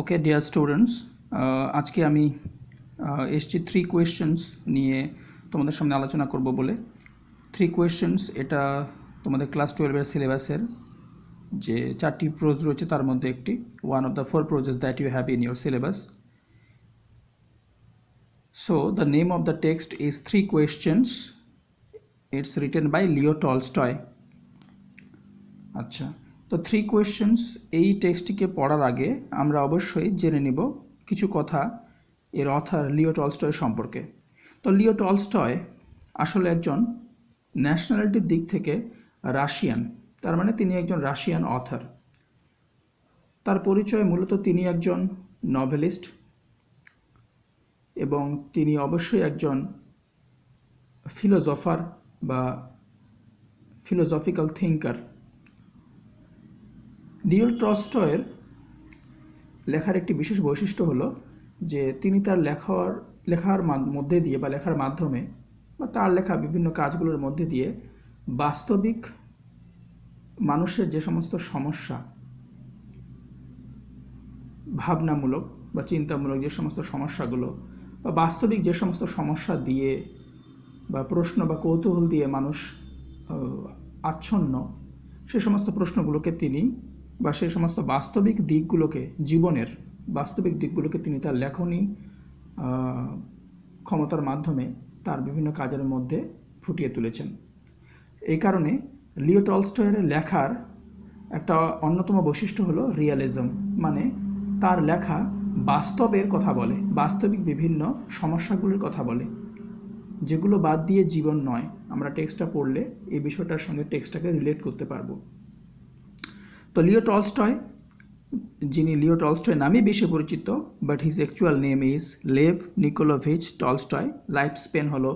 Okay dear students, আজকে আমি এসছি 3 কোয়েশ্চেন্স নিয়ে তোমাদের সামনে আলোচনা করব বলে। 3 কোয়েশ্চেন্স এটা তোমাদের ক্লাস 12-এর সিলেবাসের যে 4টি প্রোজ রয়েছে তার মধ্যে একটি, one of the 4 proses that you have in your syllabus. So the name of the text is 3 questions. It's written by Leo Tolstoy. আচ্ছা, তো 3 কোয়েশ্চেন্স এই টেক্সটটিকে পড়ার আগে আমরা অবশ্যই জেনে নিব কিছু কথা এর অথর লিও টলস্টয় সম্পর্কে। তো লিও টলস্টয় আসলে একজন ন্যাশনালিটির দিক থেকে রাশিয়ান, তার মানে তিনি একজন রাশিয়ান অথর। তার পরিচয় মূলত তিনি একজন নভেলিস্ট এবং তিনি অবশ্যই একজন ফিলোজফার বা ফিলোজফিক্যাল থিঙ্কার। লিও টলস্টয়ের লেখার একটি বিশেষ বৈশিষ্ট্য হলো যে তিনি তার লেখার মধ্যে দিয়ে বা লেখার মাধ্যমে বা তার লেখা বিভিন্ন কাজগুলোর মধ্যে দিয়ে বাস্তবিক মানুষের যে সমস্ত সমস্যা, ভাবনামূলক বা চিন্তামূলক যে সমস্ত সমস্যাগুলো বা বাস্তবিক যে সমস্ত সমস্যা দিয়ে বা প্রশ্ন বা কৌতূহল দিয়ে মানুষ আচ্ছন্ন, সে সমস্ত প্রশ্নগুলোকে তিনি বা সেই সমস্ত বাস্তবিক দিকগুলোকে, জীবনের বাস্তবিক দিকগুলোকে তিনি তার লেখনী ক্ষমতার মাধ্যমে তার বিভিন্ন কাজের মধ্যে ফুটিয়ে তুলেছেন। এই কারণে লিও টলস্টয়ের লেখার একটা অন্যতম বৈশিষ্ট্য হলো রিয়ালিজম, মানে তার লেখা বাস্তবের কথা বলে, বাস্তবিক বিভিন্ন সমস্যাগুলোর কথা বলে, যেগুলো বাদ দিয়ে জীবন নয়। আমরা টেক্সটটা পড়লে এই বিষয়টার সঙ্গে টেক্সটটাকে রিলেট করতে পারবো। তো লিও টলস্টয়, যিনি লিও টলস্টয় নামে বেশি পরিচিত, but his actual name is Lev Nikolayevich Tolstoy. Life span হলো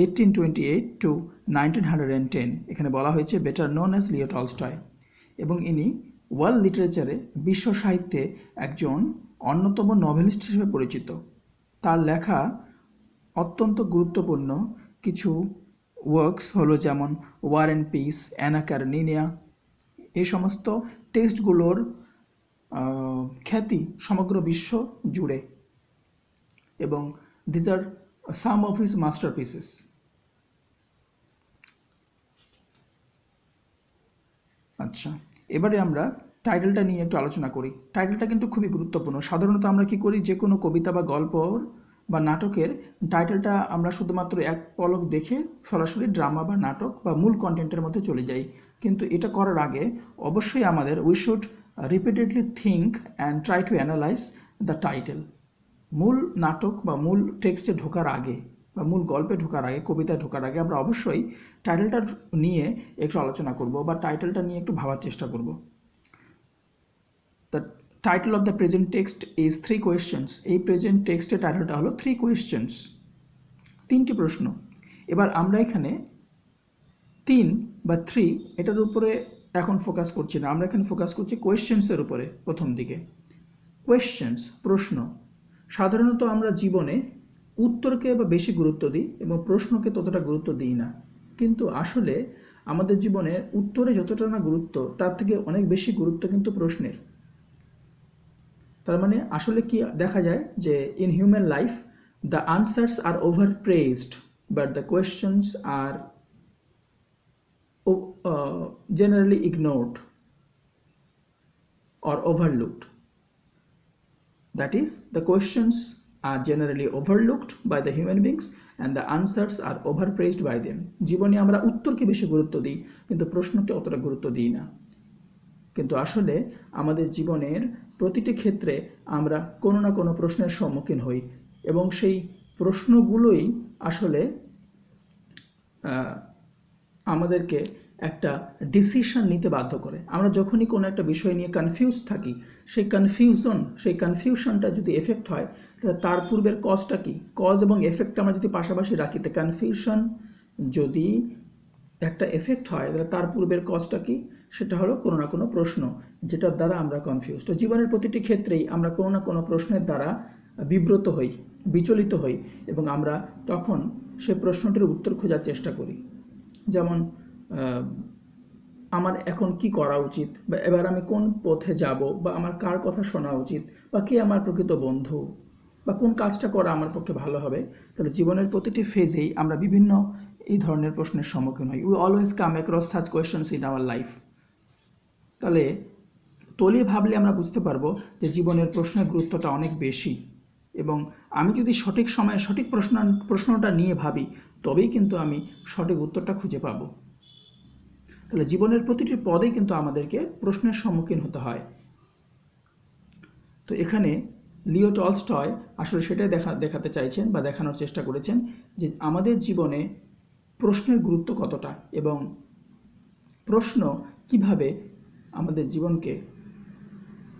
1828 টু 1910। এখানে বলা হয়েছে better known as Leo Tolstoy, এবং ইনি ওয়ার্ল্ড লিটারেচারে, বিশ্ব সাহিত্যে একজন অন্যতম নভেলিস্ট হিসেবে পরিচিত। তার লেখা অত্যন্ত গুরুত্বপূর্ণ কিছু ওয়ার্কস হলো যেমন War and Peace, Anna Karenina. এই সমস্ত টেক্সটগুলোর খ্যাতি সমগ্র বিশ্ব জুড়ে, এবং these are some of his masterpieces. আচ্ছা, এবারে আমরা টাইটেলটা নিয়ে একটু আলোচনা করি। টাইটেলটা কিন্তু খুবই গুরুত্বপূর্ণ। সাধারণত আমরা কি করি, যে কোনো কবিতা বা গল্প বা নাটকের টাইটেলটা আমরা শুধুমাত্র এক পলক দেখে সরাসরি ড্রামা বা নাটক বা মূল কন্টেন্টের মধ্যে চলে যাই, কিন্তু এটা করার আগে অবশ্যই আমাদের we should repeatedly think and try to analyse the title. মূল নাটক বা মূল টেক্সটে ঢোকার আগে বা মূল গল্পে ঢোকার আগে, কবিতায় ঢোকার আগে আমরা অবশ্যই টাইটেলটা নিয়ে একটু আলোচনা করব বা টাইটেলটা নিয়ে একটু ভাবার চেষ্টা করব। The title of the present text is 3 questions. এই প্রেজেন্ট টেক্সটের টাইটেলটা হলো 3 কোয়েশ্চেন্স, 3টি প্রশ্ন। এবার আমরা এখানে 3 বা 3 এটার উপরে এখন ফোকাস করছি না, আমরা এখানে ফোকাস করছি কোয়েশ্চেন্সের উপরে। প্রথম দিকে কোয়েশ্চেন্স, প্রশ্ন। সাধারণত আমরা জীবনে উত্তরকে বা বেশি গুরুত্ব দিই এবং প্রশ্নকে ততটা গুরুত্ব দিই না, কিন্তু আসলে আমাদের জীবনে উত্তরে যতটা না গুরুত্ব, তার থেকে অনেক বেশি গুরুত্ব কিন্তু প্রশ্নের। তার মানে আসলে কি দেখা যায় যে in human life the answers are overpraised but the questions are generally ignored or overlooked. That is, the questions are generally overlooked by the human beings and the answers are overpraised by them. জীবনে আমরা উত্তরকে বেশি গুরুত্ব দিই কিন্তু প্রশ্নকে অতটা গুরুত্ব দিই না, কিন্তু আসলে আমাদের জীবনের প্রতিটি ক্ষেত্রে আমরা কোনো না কোনো প্রশ্নের সম্মুখীন হই এবং সেই প্রশ্নগুলোই আসলে আমাদেরকে একটা ডিসিশন নিতে বাধ্য করে। আমরা যখনই কোনো একটা বিষয় নিয়ে কনফিউজ থাকি, সেই কনফিউশনটা যদি এফেক্ট হয়, তাহলে তার পূর্বের কজটা কি, কজ এবং এফেক্ট আমরা যদি পাশাপাশি রাখি, তো কনফিউশন যদি একটা এফেক্ট হয়, তাহলে তার পূর্বের কজটা কি, সেটা হলো কোনো না কোনো প্রশ্ন, যেটার দ্বারা আমরা কনফিউজ। তো জীবনের প্রতিটি ক্ষেত্রেই আমরা কোনো না কোনো প্রশ্নের দ্বারা বিব্রত হই, বিচলিত হই, এবং আমরা তখন সেই প্রশ্নটির উত্তর খোঁজার চেষ্টা করি। যেমন আমার এখন কি করা উচিত, বা এবার আমি কোন পথে যাব, বা আমার কার কথা শোনা উচিত, বা কে আমার প্রকৃত বন্ধু, বা কোন কাজটা করা আমার পক্ষে ভালো হবে। তাহলে জীবনের প্রতিটি ফেজেই আমরা বিভিন্ন এই ধরনের প্রশ্নের সম্মুখীন হই। We always come across such questions in our life. তাহলে তলিয়ে ভাবলে আমরা বুঝতে পারবো যে জীবনের প্রশ্নের গুরুত্বটা অনেক বেশি, এবং আমি যদি সঠিক সময়ে সঠিক প্রশ্নটা নিয়ে ভাবি, তবেই কিন্তু আমি সঠিক উত্তরটা খুঁজে পাবো। তাহলে জীবনের প্রতিটি পদেই কিন্তু আমাদেরকে প্রশ্নের সম্মুখীন হতে হয়। তো এখানে লিও টলস্টয় আসলে সেটাই দেখাতে চাইছেন বা দেখানোর চেষ্টা করেছেন যে আমাদের জীবনে প্রশ্নের গুরুত্ব কতটা, এবং প্রশ্ন কিভাবে আমাদের জীবনকে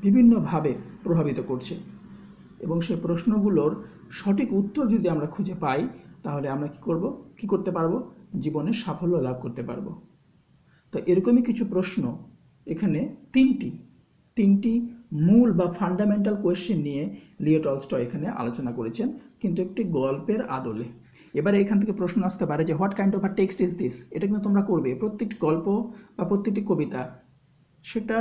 বিভিন্নভাবে প্রভাবিত করছে, এবং সেই প্রশ্নগুলোর সঠিক উত্তর যদি আমরা খুঁজে পাই, তাহলে আমরা কি করতে পারবো, জীবনে সাফল্য লাভ করতে পারবো। তো এরকমই কিছু প্রশ্ন এখানে তিনটি মূল বা ফান্ডামেন্টাল কোয়েশ্চেন নিয়ে লিও টলস্টয় এখানে আলোচনা করেছেন, কিন্তু একটি গল্পের আদলে। এবারে এখান থেকে প্রশ্ন আসতে পারে যে what kind of a text is this. এটা কিন্তু তোমরা করবে, প্রত্যেকটি গল্প বা প্রত্যেকটি কবিতা, সেটা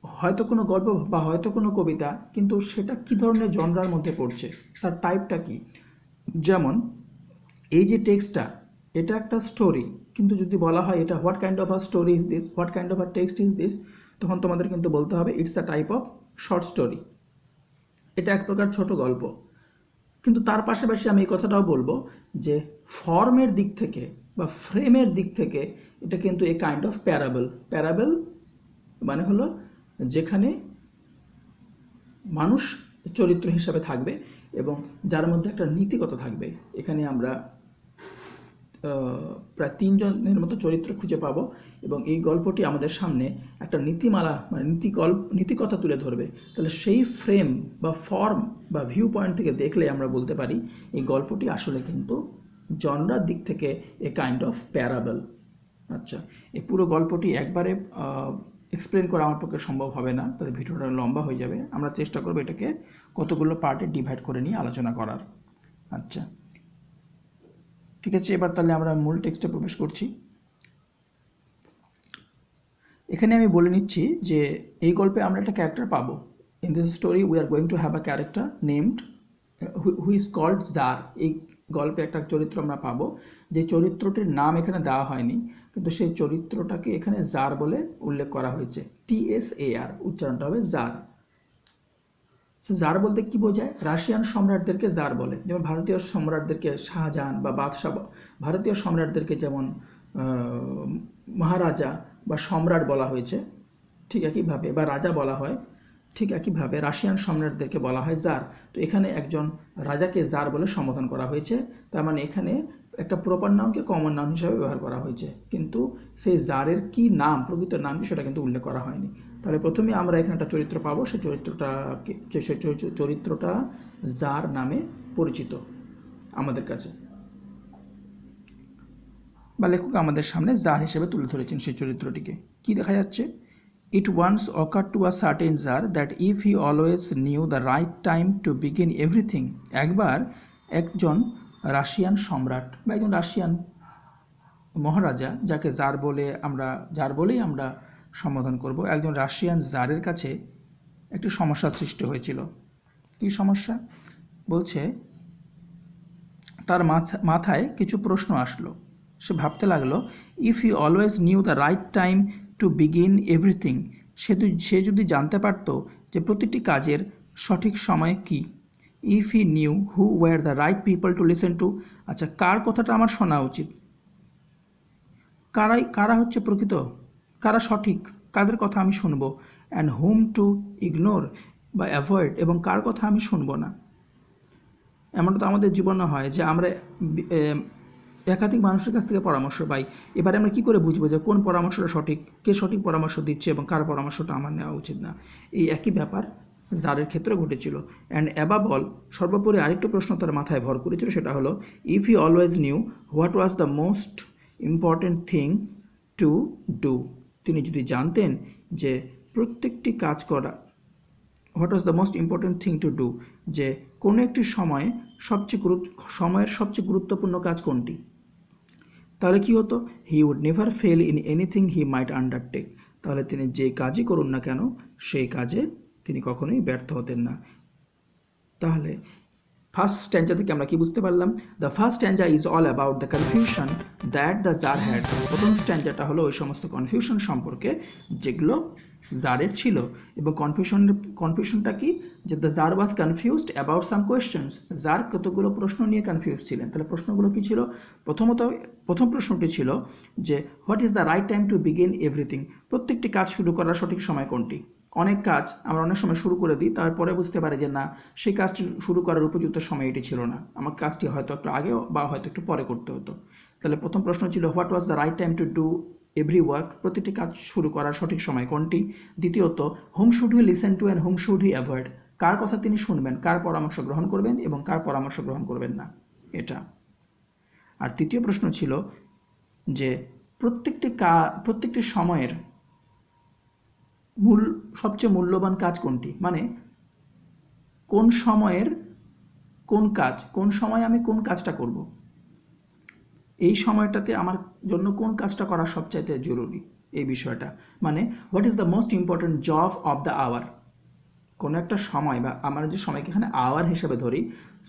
হয়তো কোনো গল্প বা হয়তো কোনো কবিতা, কিন্তু সেটা কি ধরনের জনরার মধ্যে পড়ছে, তার টাইপটা কি। যেমন এই যে টেক্সটটা, এটা একটা স্টোরি, কিন্তু যদি বলা হয় এটা what kind of a story is this, what kind of a text is this, তখন তোমাদের কিন্তু বলতে হবে it's a type of short story. এটা এক প্রকার ছোট গল্প। কিন্তু তার পাশাপাশি আমি এই কথাটাও বলবো যে ফর্মের দিক থেকে বা ফ্রেমের দিক থেকে এটা কিন্তু এ কাইন্ড অফ প্যারাবল মানে হলো যেখানে মানুষ চরিত্র হিসাবে থাকবে এবং যার মধ্যে একটা নীতিকথা থাকবে। এখানে আমরা প্রায় 3 জনের মতো চরিত্র খুঁজে পাবো, এবং এই গল্পটি আমাদের সামনে একটা নীতিমালা মানে নীতিকথা তুলে ধরবে। তাহলে সেই ফ্রেম বা ফর্ম বা ভিউ পয়েন্ট থেকে দেখলে আমরা বলতে পারি এই গল্পটি আসলে কিন্তু জনরার দিক থেকে এ কাইন্ড অফ প্যারাবল। আচ্ছা, এই পুরো গল্পটি একবারে এক্সপ্লেন করা আমার পক্ষে সম্ভব হবে না, তাহলে ভিডিওটা লম্বা হয়ে যাবে। আমরা চেষ্টা করবো এটাকে কতগুলো পার্টে ডিভাইড করে নিয়ে আলোচনা করার। আচ্ছা, ঠিক আছে, এবার তাহলে আমরা মূল টেক্সটে প্রবেশ করছি। এখানে আমি বলে নিচ্ছি যে এই গল্পে আমরা একটা ক্যারেক্টার পাবো। In this story we are going to have a character named who is called tsar. এই গল্পে একটা চরিত্র আমরা পাবো, যে চরিত্রটির নাম এখানে দেওয়া হয়নি, কিন্তু সেই চরিত্রটাকে এখানে জার বলে উল্লেখ করা হয়েছে। TSAR উচ্চারণটা হবে জার। জার বলতে কি বোঝায়? রাশিয়ান সম্রাটদেরকে জার বলে, যেমন ভারতীয় সম্রাটদেরকে শাহজাহান বা বাদশাহ, ভারতীয় সম্রাটদেরকে যেমন মহারাজা বা সম্রাট বলা হয়েছে, ঠিক একইভাবে, বা রাজা বলা হয়, ঠিক একইভাবে রাশিয়ান সম্রাটদেরকে বলা হয় জার। তো এখানে একজন রাজাকে জার বলে সম্বোধন করা হয়েছে, তার মানে এখানে একটা প্রপার নাউনকে কমন নাউন হিসাবে ব্যবহার করা হয়েছে, কিন্তু সেই জারের কি নাম, প্রকৃত নাম কি, সেটা কিন্তু উল্লেখ করা হয়নি। তাহলে প্রথমে আমরা এখানে একটা চরিত্র পাবো, সেই চরিত্রটা জার নামে পরিচিত আমাদের কাছে, বা লেখক আমাদের সামনে জার হিসেবে তুলে ধরেছেন সেই চরিত্রটিকে। কি দেখা যাচ্ছে? It once occurred to a certain Tsar that if he always knew the right time to begin everything, একবার একজন রাশিয়ান সম্রাট বা একজন রাশিয়ান মহারাজা, যাকে জার বলেই আমরা সম্বোধন করব, একজন রাশিয়ান জারের কাছে একটি সমস্যার সৃষ্টি হয়েছিল। কি সমস্যা? বলছে তার মাথায় কিছু প্রশ্ন আসলো। সে ভাবতে লাগলো, if he always knew the right time to begin everything, সে যদি জানতে পারত যে প্রতিটি কাজের সঠিক সময় কি। If he knew who were the right people to listen to, আচ্ছা কার কথাটা আমার শোনা উচিত, কারা হচ্ছে প্রকৃত, কারা সঠিক, কাদের কথা আমি শুনবো, অ্যান্ড হুম টু ইগনোর বা অ্যাভয়েড, এবং কার কথা আমি শুনবো না। এমনটা তো আমাদের জীবনে হয় যে আমরা একাধিক মানুষের কাছ থেকে পরামর্শ পাই, এবারে আমরা কী করে বুঝবো যে কোন পরামর্শটা সঠিক, কে সঠিক পরামর্শ দিচ্ছে এবং কার পরামর্শটা আমার নেওয়া উচিত না। এই একই ব্যাপার জারের ক্ষেত্রে ঘটেছিল। অ্যান্ড অ্যাবাভ অল, সর্বোপরি আরেকটু প্রশ্ন তার মাথায় ভর করেছিল, সেটা হলো if he always new what was the most important thing to do, তিনি যদি জানতেন যে প্রত্যেকটি কাজ করা, what was the most important thing to do, যে কোনো একটি সময়ের সবচেয়ে গুরুত্বপূর্ণ কাজ কোনটি। তাহলে কি হতো, he would never fail in anything he might undertake, তাহলে তিনি যে কাজই করুন না কেন সেই কাজে তিনি কখনোই ব্যর্থ হতেন না। তাহলে ফার্স্ট স্ট্যাঞ্জা থেকে আমরা কি বুঝতে পারলাম, the first stanza is all about the confusion that the tsar had. প্রথম স্ট্যাঞ্জাটা হলো ওই সমস্ত কনফিউশন সম্পর্কে যেগুলো জারের ছিল, এবং কনফিউশনটা কি, যে the tsar was confused about some questions, tsar কতগুলো প্রশ্ন নিয়ে কনফিউজ ছিলেন। তাহলে প্রশ্নগুলো কি ছিল, প্রথম প্রশ্নটি ছিল যে what is the right time to begin everything, প্রত্যেকটি কাজ শুরু করার সঠিক সময় কোনটি। অনেক কাজ আমরা অনেক সময় শুরু করে দিই, তারপরে বুঝতে পারি যে না, সেই কাজটি শুরু করার উপযুক্ত সময় এটি ছিল না, আমার কাজটি হয়তো একটু আগে বা হয়তো একটু পরে করতে হতো। তাহলে প্রথম প্রশ্ন ছিল what was the right time to do every work, প্রতিটি কাজ শুরু করার সঠিক সময় কোনটি। দ্বিতীয়ত, whom should he listen to and whom should he avoid, কার কথা তিনি শুনবেন, কার পরামর্শ গ্রহণ করবেন এবং কার পরামর্শ গ্রহণ করবেন না, এটা। আর তৃতীয় প্রশ্ন ছিল যে প্রত্যেকটি সময়ের সবচেয়ে মূল্যবান কাজ কোনটি, মানে কোন সময়ের কোন কাজ, কোন সময় আমি কোন কাজটা করব, এই সময়টাতে আমার জন্য কোন কাজটা করা সবচাইতে জরুরি, এই বিষয়টা। মানে what is the most important job of the hour, কোনো একটা সময়, বা আমরা যে সময়কে এখানে আওয়ার হিসেবে ধরি,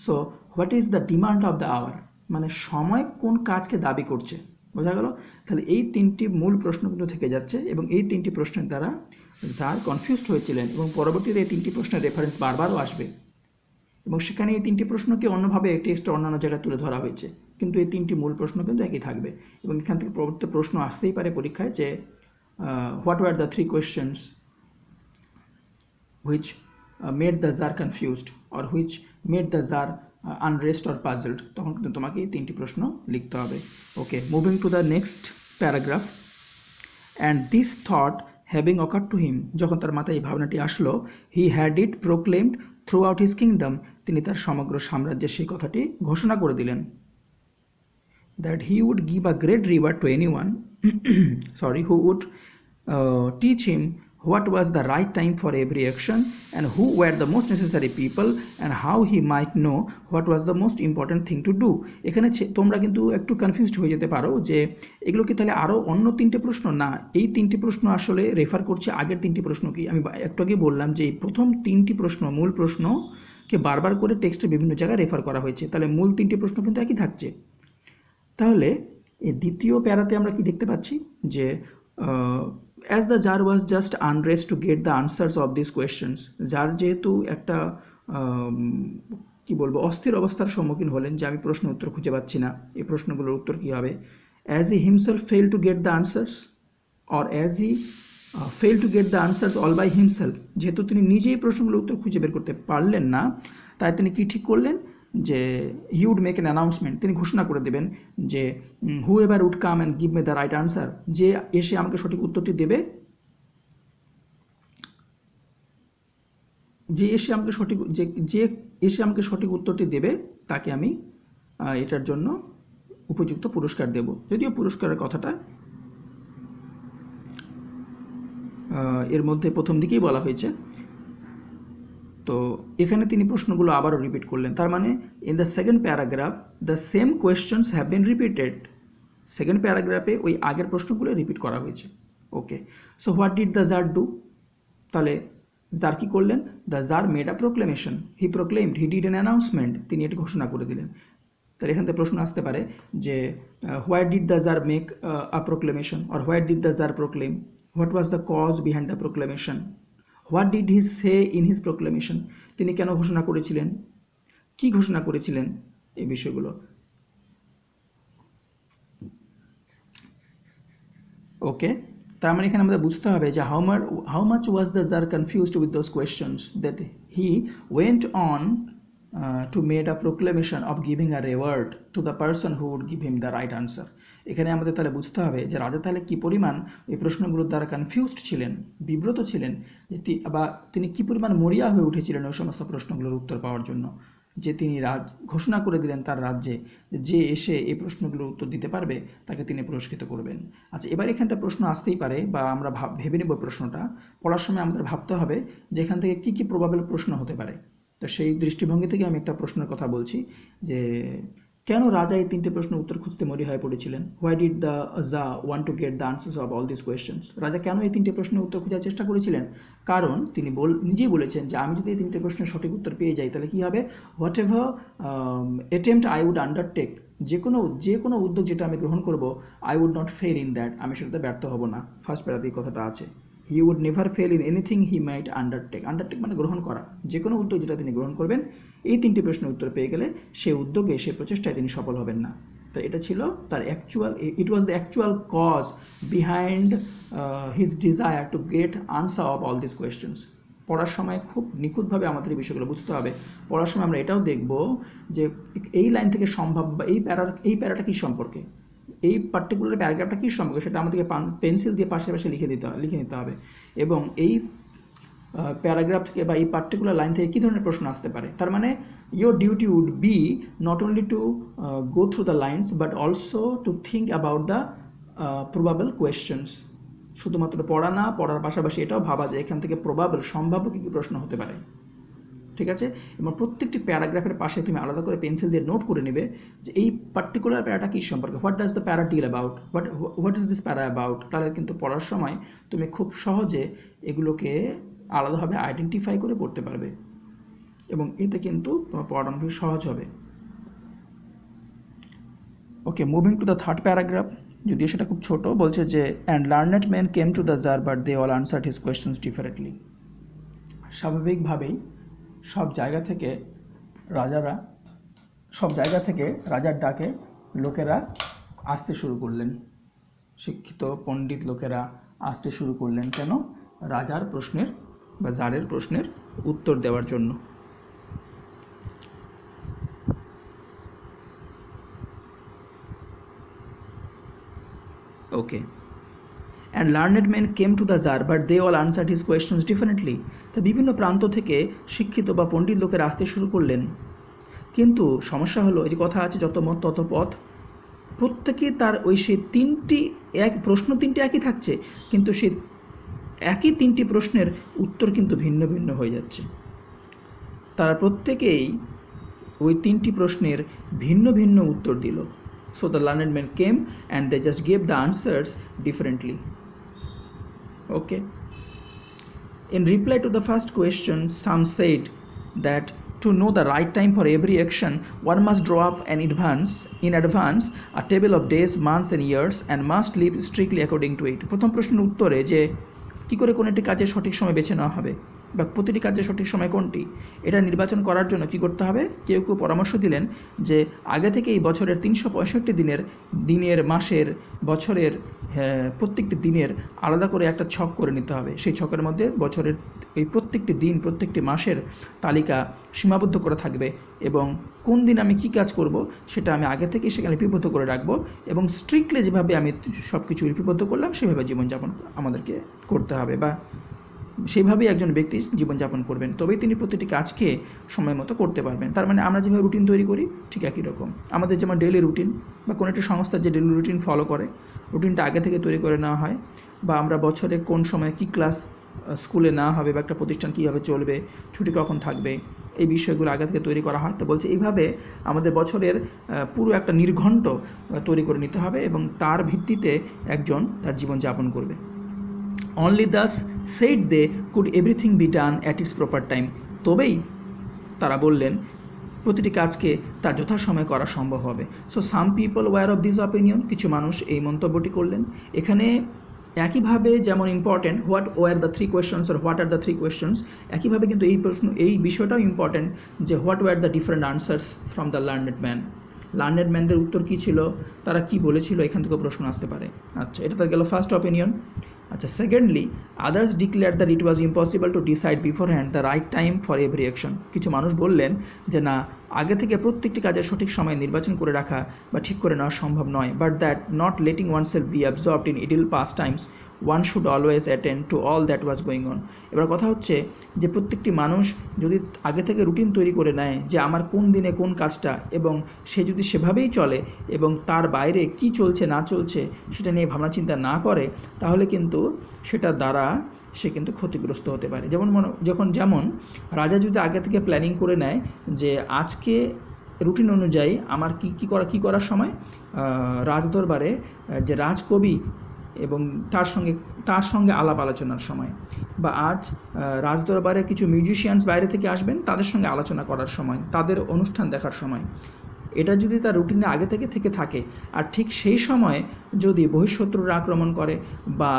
so what is the demand of the hour, মানে সময় কোন কাজকে দাবি করছে, বোঝা গেল। তাহলে এই তিনটি মূল প্রশ্ন কিন্তু থেকে যাচ্ছে, এবং এই তিনটি প্রশ্নের দ্বারা যার কনফিউজড হয়েছিলেন, এবং পরবর্তীতে এই তিনটি প্রশ্নের রেফারেন্স বারবারও আসবে, এবং সেখানে এই তিনটি প্রশ্নকে অন্যভাবে টেক্সটে অন্যান্য জায়গায় তুলে ধরা হয়েছে, কিন্তু এই তিনটি মূল প্রশ্ন কিন্তু একই থাকবে। এবং এখান থেকে পরবর্তী প্রশ্ন আসতেই পারে পরীক্ষায় যে what were the 3 questions which made the tsar confused or which made the tsar unrest or puzzled, তখন কিন্তু তোমাকে এই তিনটি প্রশ্ন লিখতে হবে। Okay, moving to the next paragraph. And this thought having occur to him, যখন তার মাথায় এই ভাবনাটি আসলো, he had it proclaimed throughout his kingdom, তিনি তার সমগ্র সাম্রাজ্যে সেই কথাটি ঘোষণা করে দিলেন। That he would give a great reward to anyone who would teach him what was the right time for every action and who were the most necessary people and how he might know what was the most important thing to do। এখানে তোমরা কিন্তু একটু confused হয়ে যেতে পারো যে এগুলো কি তাহলে আরও অন্য তিনটে প্রশ্ন, না, এই তিনটি প্রশ্ন আসলে রেফার করছে আগের তিনটি প্রশ্ন। কি আমি একটু আগে বললাম যে এই প্রথম তিনটি প্রশ্ন, মূল প্রশ্নকে বারবার করে টেক্সটে বিভিন্ন জায়গায় রেফার করা হয়েছে, তাহলে মূল তিনটি প্রশ্ন কিন্তু একই থাকছে। তাহলে এই দ্বিতীয় প্যারাতে আমরা কি দেখতে পাচ্ছি যে as the jar was just unrest to get the answers of these questions, যার যেহেতু একটা কি বলবো অস্থির অবস্থার সম্মুখীন হলেন যে আমি প্রশ্ন উত্তর খুঁজে পাচ্ছি না, এই প্রশ্নগুলোর উত্তর কি হবে। as he himself failed to get the answers or as he failed to get the answers all by himself, যেহেতু তিনি নিজেই প্রশ্নগুলোর উত্তর খুঁজে বের করতে পারলেন না, তাই তিনি কি ঠিক করলেন যে he would make an announcement, তিনি ঘোষণা করে দেবেন যে whoever would come and give me the right answer, যে এসে আমাকে সঠিক উত্তরটি দেবে, যে এসে আমাকে সঠিক উত্তরটি দেবে তাকে আমি এটার জন্য উপযুক্ত পুরস্কার দেব। যদিও পুরস্কারের কথাটা এর মধ্যে প্রথম দিকেই বলা হয়েছে, তো এখানে তিনি প্রশ্নগুলো আবারও রিপিট করলেন। তার মানে in the second paragraph the same questions have been repeated, second প্যারাগ্রাফে ওই আগের প্রশ্নগুলো রিপিট করা হয়েছে। Okay, so what did the tsar do, তাহলে জার কি করলেন, the tsar made a proclamation, he proclaimed, he did an announcement, তিনি এটি ঘোষণা করে দিলেন। তাহলে এখান থেকে প্রশ্ন আসতে পারে যে why did the tsar make a proclamation or why did the tsar proclaim, what was the cause behind the proclamation, what did he say in his proclamation, তিনি কেন ঘোষণা করেছিলেন, কি ঘোষণা করেছিলেন, এই বিষয়গুলো। ওকে, তার মানে এখানে আমাদের বুঝতে হবে যে how much was the tsar confused with those questions that he went on to made a proclamation of giving a reward to the person who would give him the right answer. এখানে আমাদের তাহলে বুঝতে হবে যে রাজা তাহলে কী পরিমাণ এই প্রশ্নগুলোর দ্বারা কনফিউজড ছিলেন, বিব্রত ছিলেন, যে বা তিনি কী পরিমাণ মরিয়া হয়ে উঠেছিলেন ওই সমস্ত প্রশ্নগুলোর উত্তর পাওয়ার জন্য, যে তিনি ঘোষণা করে দিলেন তার রাজ্যে যে এসে এই প্রশ্নগুলোর উত্তর দিতে পারবে তাকে তিনি পুরস্কৃত করবেন। আচ্ছা, এবার এখানটা প্রশ্ন আসতেই পারে, বা আমরা ভেবে নেব প্রশ্নটা পড়ার সময় আমাদের ভাবতে হবে যে এখান থেকে কী কী প্রবাবল প্রশ্ন হতে পারে। তো সেই দৃষ্টিভঙ্গি থেকে আমি একটা প্রশ্নের কথা বলছি যে কেন রাজা এই তিনটে প্রশ্নের উত্তর খুঁজতে মরি হয়ে পড়েছিলেন? হোয়াই ডিড দ্য জা want to get the answers of all this questions? রাজা কেন এই তিনটে প্রশ্নের উত্তর খোঁজার চেষ্টা করেছিলেন? কারণ তিনি নিজেই বলেছেন যে আমি যদি এই তিনটে প্রশ্নের সঠিক উত্তর পেয়ে যাই তাহলে কী হবে, whatever attempt I would undertake, যে কোনো উদ্যোগ যেটা আমি গ্রহণ করব, I would not fail in that, আমি সেটাতে ব্যর্থ হব না। ফার্স্ট প্যারাতেই কথাটা আছে। He would never fail in anything he might undertake. Undertake মানে গ্রহণ করা, যে কোনো উদ্যোগ যেটা তিনি গ্রহণ করবেন, এই তিনটি প্রশ্নের উত্তর পেয়ে গেলে সে উদ্যোগে, সে প্রচেষ্টায় তিনি সফল হবেন না। তো এটা ছিল তার it was the actual cause behind his desire to get answer of all this questions. পড়ার সময় খুব নিখুঁতভাবে আমাদের এই বিষয়গুলো বুঝতে হবে। পড়ার সময় আমরা এটাও দেখব যে এই লাইন থেকে সম্ভব বা এই প্যারাটা কী সম্পর্কে, এই পার্টিকুলার প্যারাগ্রাফটা কী সম্পর্কে, সেটা আমাদেরকে পেন্সিল দিয়ে পাশে পাশে লিখে নিতে হবে। এবং এই প্যারাগ্রাফ থেকে বা এই পার্টিকুলার লাইন থেকে কী ধরনের প্রশ্ন আসতে পারে। তার মানে your duty would be not only to go through the lines but also to think about the probable questions. শুধুমাত্র পড়ার পাশাপাশি এটাও ভাবা যায় এখান থেকে সম্ভাব্য কী কী প্রশ্ন হতে পারে। ঠিক আছে? এবং প্রত্যেকটি প্যারাগ্রাফের পাশে তুমি আলাদা করে পেন্সিল দিয়ে নোট করে নেবে যে এই পার্টিকুলার প্যারাটা কী সম্পর্কে, what does the para deal about, what is this para about. তাহলে কিন্তু পড়ার সময় তুমি খুব সহজে এগুলোকে আলাদাভাবে আইডেন্টিফাই করে পড়তে পারবে এবং এতে কিন্তু তোমার পড়ানো খুব সহজ হবে। Okay, moving to the third paragraph, যদিও সেটা খুব ছোট, বলছে যে and learned men came to the czar but they all answered his questions differently. স্বাভাবিকভাবেই সব জায়গা থেকে রাজার ডাকে লোকেরা আসতে শুরু করলেন, শিক্ষিত পণ্ডিত লোকেরা আসতে শুরু করলেন। কেন? রাজার প্রশ্নের বা জারের প্রশ্নের উত্তর দেওয়ার জন্য। Okay, and learned men came to the czar but they all answered his questions differently. তো বিভিন্ন প্রান্ত থেকে শিক্ষিত বা পণ্ডিত লোকেরা আসতে শুরু করলেন, কিন্তু সমস্যা হলো এই যে কথা আছে যত মত তত পথ। প্রত্যেকে তার সেই প্রশ্ন তিনটি একই থাকছে, কিন্তু সেই একই তিনটি প্রশ্নের উত্তর কিন্তু ভিন্ন ভিন্ন হয়ে যাচ্ছে। তারা প্রত্যেকেই ওই তিনটি প্রশ্নের ভিন্ন ভিন্ন উত্তর দিল। So the learned men came and they just gave the answers differently. Okay. In reply to the first question, some said that to know the right time for every action, one must draw up in advance a table of days, months and years and must live strictly according to it. প্রথম প্রশ্নের উত্তরে যে কী করে কোন একটি কাজের সঠিক সময় বেছে নেওয়া হবে বা প্রতিটি কাজের সঠিক সময় কোনটি, এটা নির্বাচন করার জন্য কী করতে হবে, কেউ পরামর্শ দিলেন যে আগে থেকে এই বছরের 365 দিনের মাসের বছরের প্রত্যেকটি দিনের আলাদা করে একটা ছক করে নিতে হবে। সেই ছকের মধ্যে বছরের এই প্রত্যেকটি দিন প্রত্যেকটি মাসের তালিকা সীমাবদ্ধ করা থাকবে এবং কোন দিন আমি কী কাজ করব সেটা আমি আগে থেকে সেখানে লিপিবদ্ধ করে রাখবো এবং স্ট্রিক্টলি যেভাবে আমি সব কিছু লিপিবদ্ধ করলাম সেভাবে জীবনযাপন আমাদেরকে করতে হবে বা সেইভাবেই একজন ব্যক্তি জীবনযাপন করবেন, তবেই তিনি প্রতিটি কাজকে সময় মতো করতে পারবেন। তার মানে আমরা যেভাবে রুটিন তৈরি করি ঠিক একই রকম আমাদের যেমন ডেইলি রুটিন বা কোনো একটি সংস্থার যে ডেইলি রুটিন ফলো করে, রুটিনটা আগে থেকে তৈরি করে নেওয়া হয়, বা আমরা বছরে কোন সময় কী ক্লাস স্কুলে না হবে বা একটা প্রতিষ্ঠান কীভাবে চলবে, ছুটি কখন থাকবে, এই বিষয়গুলো আগে থেকে তৈরি করা হয়। তো বলছে এইভাবে আমাদের বছরের পুরো একটা নির্ঘণ্ট তৈরি করে নিতে হবে এবং তার ভিত্তিতে একজন তার জীবনযাপন করবে। Only thus said they could everything be done at its proper time. তবেই তারা বললেন প্রতিটি কাজকে তার যথাসময়ে করা সম্ভব হবে। So some people were of this opinion, কিছু মানুষ এই মন্তব্যটি করলেন। এখানে একইভাবে যেমন important what were the three questions আর what are the three questions, একইভাবে কিন্তু এই বিষয়টাও ইম্পর্টেন্ট যে what were the different answers from the learned man. Learned ম্যানদের উত্তর কী ছিল, তারা কি বলেছিল, এখান থেকেও প্রশ্ন আসতে পারে। আচ্ছা, এটা তার গেল ফার্স্ট অপিনিয়ন। আচ্ছা, secondly others declare that it was impossible to decide beforehand the right time for every action. কিছু মানুষ বললেন যে না, আগে থেকে প্রত্যেকটি কাজের সঠিক সময় নির্বাচন করে রাখা বা ঠিক করে নেওয়া সম্ভব নয়, but that not letting oneself be absorbed in idle pastimes one should always attend to all that was going on. এবার কথা হচ্ছে যে প্রত্যেকটি মানুষ যদি আগে থেকে রুটিন তৈরি করে নেয় যে আমার কোন দিনে কোন কাজটা, এবং সে যদি সেভাবেই চলে এবং তার বাইরে কি চলছে না চলছে সেটা নিয়ে ভাবনা চিন্তা না করে, তাহলে কিন্তু সেটার দ্বারা সে কিন্তু ক্ষতিগ্রস্ত হতে পারে। যেমন রাজা যদি আগে থেকে প্ল্যানিং করে নেয় যে আজকে রুটিন অনুযায়ী আমার কি করার সময় রাজদরবারে যে রাজকবি এবং তার সঙ্গে আলাপ আলোচনার সময়, বা আজ রাজদরবারে কিছু মিউজিশিয়ানস বাইরে থেকে আসবেন, তাদের সঙ্গে আলোচনা করার সময়, তাদের অনুষ্ঠান দেখার সময়, এটা যদি তার রুটিনে আগে থেকে থাকে, আর ঠিক সেই সময় যদি বহিঃশত্রুরা আক্রমণ করে বা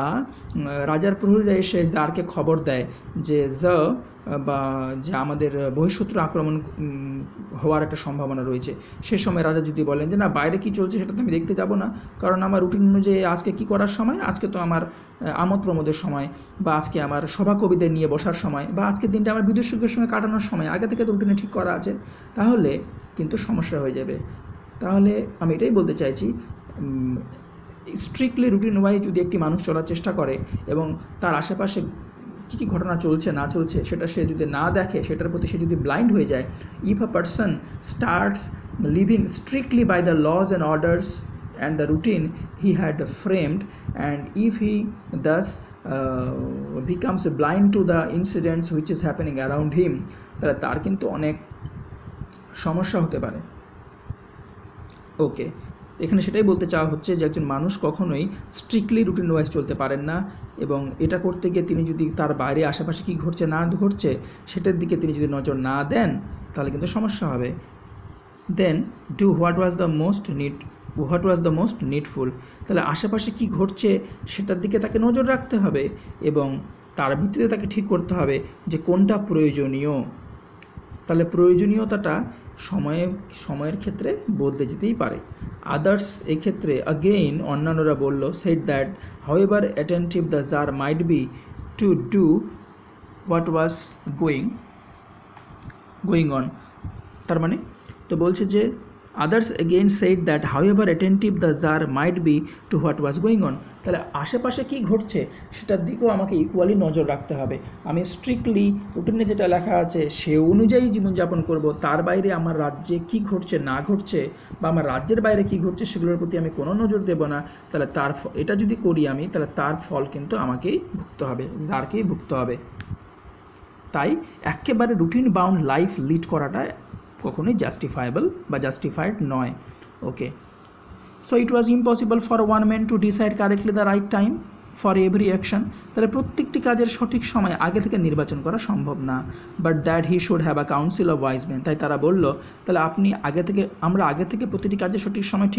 রাজার প্রহরীরা এসে জারকে খবর দেয় যে বা যে আমাদের বহিঃশত্রু আক্রমণ হওয়ার একটা সম্ভাবনা রয়েছে, সে সময় রাজা যদি বলেন যে না, বাইরে কি চলছে সেটা তো আমি দেখতে যাব না, কারণ আমার রুটিন অনুযায়ী আজকে কি করার সময়, আজকে তো আমার আমোদ প্রমোদের সময়, বা আজকে আমার সভাকবিদের নিয়ে বসার সময়, বা আজকের দিনটা আমার বিদেশিকের সঙ্গে কাটানোর সময়, আগে থেকে তো রুটিনে ঠিক করা আছে, তাহলে কিন্তু সমস্যা হয়ে যাবে। তাহলে আমি এটাই বলতে চাইছি, স্ট্রিক্টলি রুটিন ওয়াইজ যদি একটি মানুষ চলার চেষ্টা করে এবং তার আশেপাশে কী কী ঘটনা চলছে না চলছে সেটা সে যদি না দেখে, সেটার প্রতি সে যদি ব্লাইন্ড হয়ে যায়, if a person starts living strictly by the laws and orders and the routine he had framed, and if he thus becomes blind to the incidents which is happening around him, তাহলে তার কিন্তু অনেক সমস্যা হতে পারে। ওকে, এখানে সেটাই বলতে চাওয়া হচ্ছে যে একজন মানুষ কখনোই স্ট্রিক্টলি রুটিন ওয়াইজ চলতে পারেন না, এবং এটা করতে গিয়ে তিনি যদি তার বাইরে আশেপাশে কী ঘটছে না ঘটছে সেটার দিকে তিনি যদি নজর না দেন, তাহলে কিন্তু সমস্যা হবে। Then do what was the most needful, তাহলে আশেপাশে কি ঘটছে সেটার দিকে তাকে নজর রাখতে হবে, এবং তার ভিত্তিতে তাকে ঠিক করতে হবে যে কোনটা প্রয়োজনীয়। তাহলে প্রয়োজনীয়তাটা সময়ের ক্ষেত্রে বদলে যেতেই পারে। আদার্স এই ক্ষেত্রে অগেইন অন্যান্যরা বলল, said that however attentive the tsar might be to do what was going on, তার মানে তো বলছে যে others again said that however attentive the Tsar might be to what was going on, তাহলে আশেপাশে কী ঘটছে সেটার দিকেও আমাকে ইকুয়ালি নজর রাখতে হবে। আমি স্ট্রিক্টলি রুটিনে যেটা লেখা আছে সে অনুযায়ী জীবনযাপন করব, তার বাইরে আমার রাজ্যে কী ঘটছে না ঘটছে বা আমার রাজ্যের বাইরে কী ঘটছে সেগুলোর প্রতি আমি কোনো নজর দেব না। তাহলে এটা যদি করি আমি, তাহলে তার ফল কিন্তু আমাকেই ভুগতে হবে, জারকেই ভুগতে হবে। তাই একেবারে রুটিন বাউন্ড লাইফ লিড করাটা কখনোই জাস্টিফায়েবল বা জাস্টিফাইড নয়। Okay, so it was impossible for one man to decide correctly the right time for every action, তাহলে প্রত্যেকটি কাজের সঠিক সময় আগে থেকে নির্বাচন করা সম্ভব না। But that he should have a council of wise man, তাই তারা বলল তাহলে আমরা আগে থেকে প্রতিটি কাজের সঠিক সময়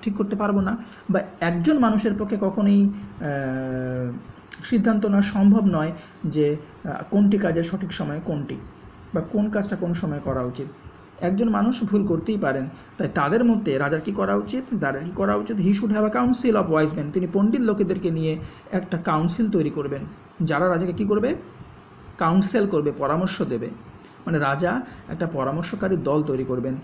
ঠিক করতে পারবো না, বা একজন মানুষের পক্ষে কখনোই সিদ্ধান্ত নেওয়া সম্ভব নয় যে কোনটি কাজের সঠিক সময় কোনটি, বা কোন কাজটা কোন সময় করা উচিত। একজন মানুষ ভুল করতেই পারেন, তাই তাদের মধ্যে রাজার কী করা উচিত, যারা কী করা উচিত, he should have a council of wise man, তিনি পণ্ডিত লোকেদেরকে নিয়ে একটা কাউন্সিল তৈরি করবেন, যারা রাজাকে কী করবে, কাউন্সেল করবে, পরামর্শ দেবে। মানে রাজা একটা পরামর্শকারী দল তৈরি করবেন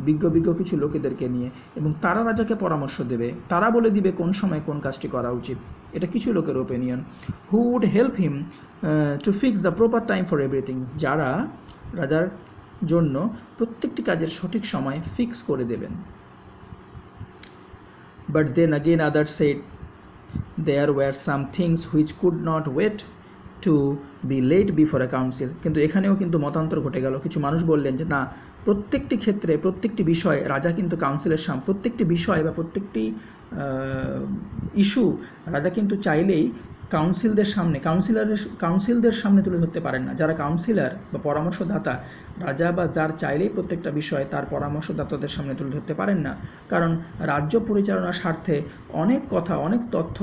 বিজ্ঞ কিছু লোকেদেরকে নিয়ে, এবং তারা রাজাকে পরামর্শ দেবে, তারা বলে দিবে কোন সময় কোন কাজটি করা উচিত। এটা কিছু লোকের opinion. Who would help him to fix the proper time for everything, যারা রাজার জন্য প্রত্যেকটি কাজের সঠিক সময় ফিক্স করে দেবেন। But then again others said there were some things which could not wait to be late before a council, কিন্তু এখানেও কিন্তু মতান্তর ঘটে গেল। কিছু মানুষ বললেন যে না, প্রত্যেকটি ক্ষেত্রে প্রত্যেকটি বিষয় রাজা কিন্তু কাউন্সিলের সামনে, প্রত্যেকটি বিষয় বা প্রত্যেকটি ইস্যু রাজা কিন্তু চাইলেই কাউন্সিলদের সামনে তুলে ধরতে পারেন না। যারা কাউন্সিলর বা পরামর্শদাতা, রাজা বা যার চাইলেই প্রত্যেকটা বিষয় তার পরামর্শদাতাদের সামনে তুলে ধরতে পারেন না, কারণ রাজ্য পরিচালনার স্বার্থে অনেক কথা, অনেক তথ্য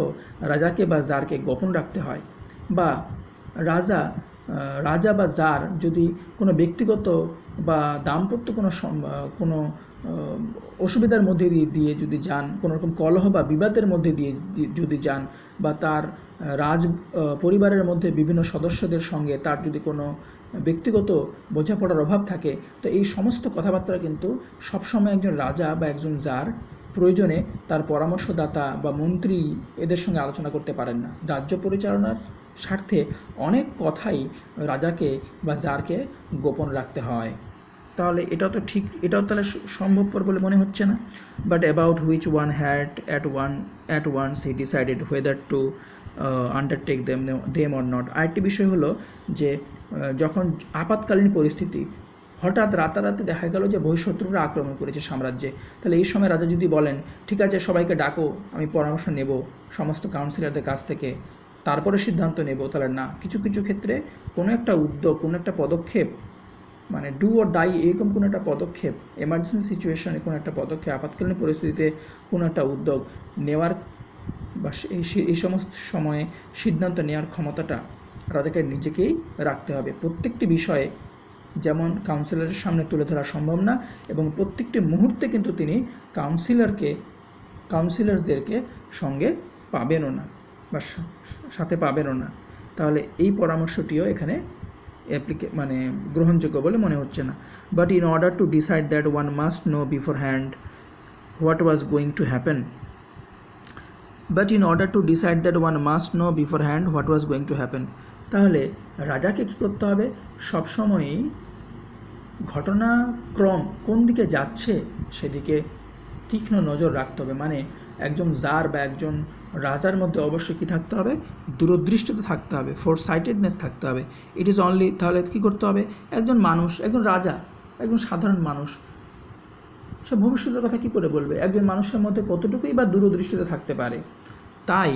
রাজাকে বা জারকে গোপন রাখতে হয়। বা রাজা বা জার যদি কোনো ব্যক্তিগত বা দাম্পত্য কোনো অসুবিধার মধ্যে দিয়ে যদি যান, কোনো রকম কলহ বা বিবাদের মধ্যে দিয়ে যদি যান, বা তার পরিবারের মধ্যে বিভিন্ন সদস্যদের সঙ্গে তার যদি কোনো ব্যক্তিগত বোঝাপড়ার অভাব থাকে, তো এই সমস্ত কথাবার্তা কিন্তু সবসময় একজন রাজা বা একজন জার প্রয়োজনে তার পরামর্শদাতা বা মন্ত্রী এদের সঙ্গে আলোচনা করতে পারেন না। রাজ্য পরিচালনার স্বার্থে অনেক কথাই রাজাকে বা জারকে গোপন রাখতে হয়। তাহলে এটাও তাহলে সম্ভবপর বলে মনে হচ্ছে না। But about which one had at once he decided whether to undertake them or not. আরেকটি বিষয় হলো যে যখন আপাতকালীন পরিস্থিতি, হঠাৎ রাতারাতি দেখা গেল যে বহিঃশত্রুরা আক্রমণ করেছে সাম্রাজ্যে। তাহলে এই সময় রাজা যদি বলেন ঠিক আছে সবাইকে ডাকো, আমি পরামর্শ নেব সমস্ত কাউন্সিলরদের কাছ থেকে, তারপরে সিদ্ধান্ত নেব, তাহলে না, কিছু কিছু ক্ষেত্রে কোনো একটা উদ্যোগ, কোনো একটা পদক্ষেপ, মানে ডু অর ডাই এরকম কোনো একটা পদক্ষেপ, এমার্জেন্সি সিচুয়েশনে কোনো একটা পদক্ষেপ, আপাতকালীন পরিস্থিতিতে কোনো একটা উদ্যোগ নেওয়ার বা এই সমস্ত সময়ে সিদ্ধান্ত নেওয়ার ক্ষমতাটা রাজাকে নিজেকেই রাখতে হবে। প্রত্যেকটি বিষয়ে যেমন কাউন্সিলরের সামনে তুলে ধরা সম্ভব না, এবং প্রত্যেকটি মুহূর্তে কিন্তু তিনি কাউন্সিলরদেরকে সঙ্গে পাবেনও না বা সাথে পাবেনও না। তাহলে এই পরামর্শটিও এখানে মানে গ্রহণযোগ্য বলে মনে হচ্ছে না। But in order to decide that one must know before hand what was going to happen তাহলে রাজাকে কী করতে হবে? সবসময়ই ঘটনাক্রম কোন দিকে যাচ্ছে সেদিকে তীক্ষ্ণ নজর রাখতে হবে। মানে একজন জার বা একজন রাজার মধ্যে অবশ্যই কী থাকতে হবে? দূরদৃষ্টিতা থাকতে হবে, ফোরসাইটেডনেস থাকতে হবে। ইট ইজ অনলি, তাহলে কী করতে হবে? একজন মানুষ, একজন রাজা, একজন সাধারণ মানুষ, সে ভবিষ্যতের কথা কী করে বলবে? একজন মানুষের মধ্যে কতটুকুই বা দূরদৃষ্টিতা থাকতে পারে? তাই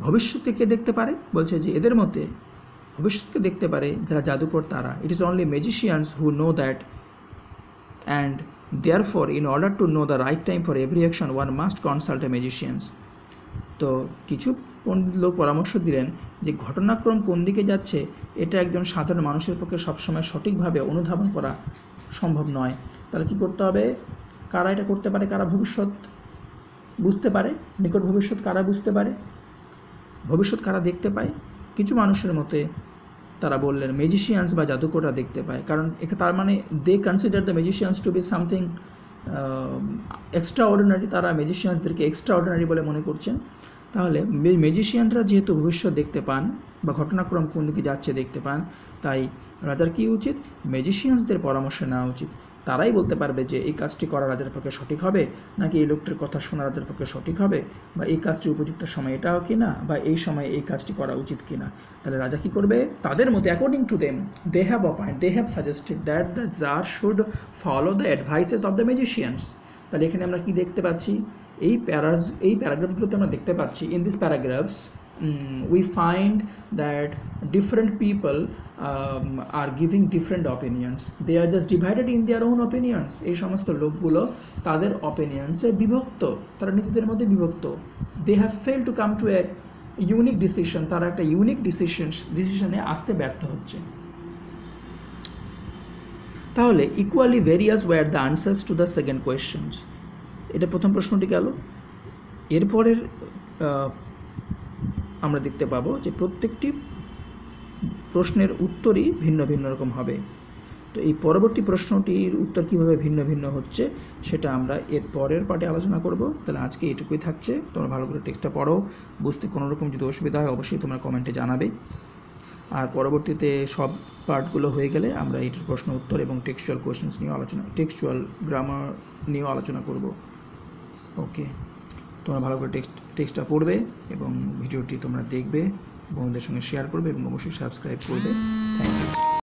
ভবিষ্যৎকে কে দেখতে পারে? বলছে যে এদের মধ্যে ভবিষ্যৎকে দেখতে পারে যারা জাদুকর, তারা। It is only magicians who know that, and therefore in order to know the right time for every action one must consult A magicians. তো কিছু পণ্ডিত লোক পরামর্শ দিলেন যে ঘটনাক্রম কোন দিকে যাচ্ছে এটা একজন সাধারণ মানুষের পক্ষে সবসময় সঠিকভাবে অনুধাবন করা সম্ভব নয়। তাহলে কী করতে হবে? কারা এটা করতে পারে? কারা ভবিষ্যৎ বুঝতে পারে? নিকট ভবিষ্যৎ কারা বুঝতে পারে? ভবিষ্যৎ কারা দেখতে পায়? কিছু মানুষের মতে তারা বললেন ম্যাজিশিয়ানস বা জাদুকররা দেখতে পায়। কারণ তার মানে they consider the magicians to be something extraordinary, তারা ম্যাজিশিয়ানসদেরকে এক্সট্রা অর্ডিনারি বলে মনে করছেন। তাহলে ম্যাজিশিয়ানরা যেহেতু ভবিষ্যৎ দেখতে পান বা ঘটনাক্রম কোন দিকে যাচ্ছে দেখতে পান, তাই রাজার কী উচিত? ম্যাজিশিয়ানসদের পরামর্শ নেওয়া উচিত। তারাই বলতে পারবে যে এই কাজটি করা রাজার পক্ষে সঠিক হবে, নাকি এই লোকটির কথা শোনা রাজার পক্ষে সঠিক হবে, বা এই কাজটি উপযুক্ত সময় এটাও কি না, বা এই সময় এই কাজটি করা উচিত কি না। তাহলে রাজা কী করবে? তাদের মধ্যে according to them they have suggested that the tsar should follow the advices of the magicians. তাহলে এখানে আমরা কি দেখতে পাচ্ছি? এই প্যারাগ্রাফগুলোতে আমরা দেখতে পাচ্ছি, in this paragraphs we find that different people are giving different opinions. They are just divided in their own opinions. এই সমস্ত লোকগুলো তাদের অপিনিয়ন্সে বিভক্ত, তারা নিজেদের মধ্যে বিভক্ত। They have failed to come to a unique decision. তারা একটা ইউনিক ডিসিশনে আসতে ব্যর্থ হচ্ছে। তাহলে equally various were the answers to the second questions. এটা প্রথম প্রশ্নটি গেল। এরপরের আমরা দেখতে পাবো যে প্রত্যেকটি প্রশ্নের উত্তরই ভিন্ন ভিন্ন রকম হবে। তো এই পরবর্তী প্রশ্নটির উত্তর কীভাবে ভিন্ন ভিন্ন হচ্ছে সেটা আমরা এর পরের পার্টে আলোচনা করব। তাহলে আজকে এটুকুই থাকছে। তোমরা ভালো করে টেক্সটটা পড়ো, বুঝতে কোনো রকম যদি অসুবিধা হয় অবশ্যই তোমরা কমেন্টে জানাবে। আর পরবর্তীতে সব পার্টগুলো হয়ে গেলে আমরা এটির প্রশ্ন উত্তর এবং টেক্সচুয়াল কোয়েশ্চেন্স নিয়ে টেক্সচুয়াল গ্রামার নিয়েও আলোচনা করব। ওকে, তোমরা ভালো করে টেক্সটটা পড়বে এবং ভিডিওটি তোমরা দেখবে, বন্ধুদের সঙ্গে শেয়ার করবে এবং অবশ্যই সাবস্ক্রাইব করবে। Thank you.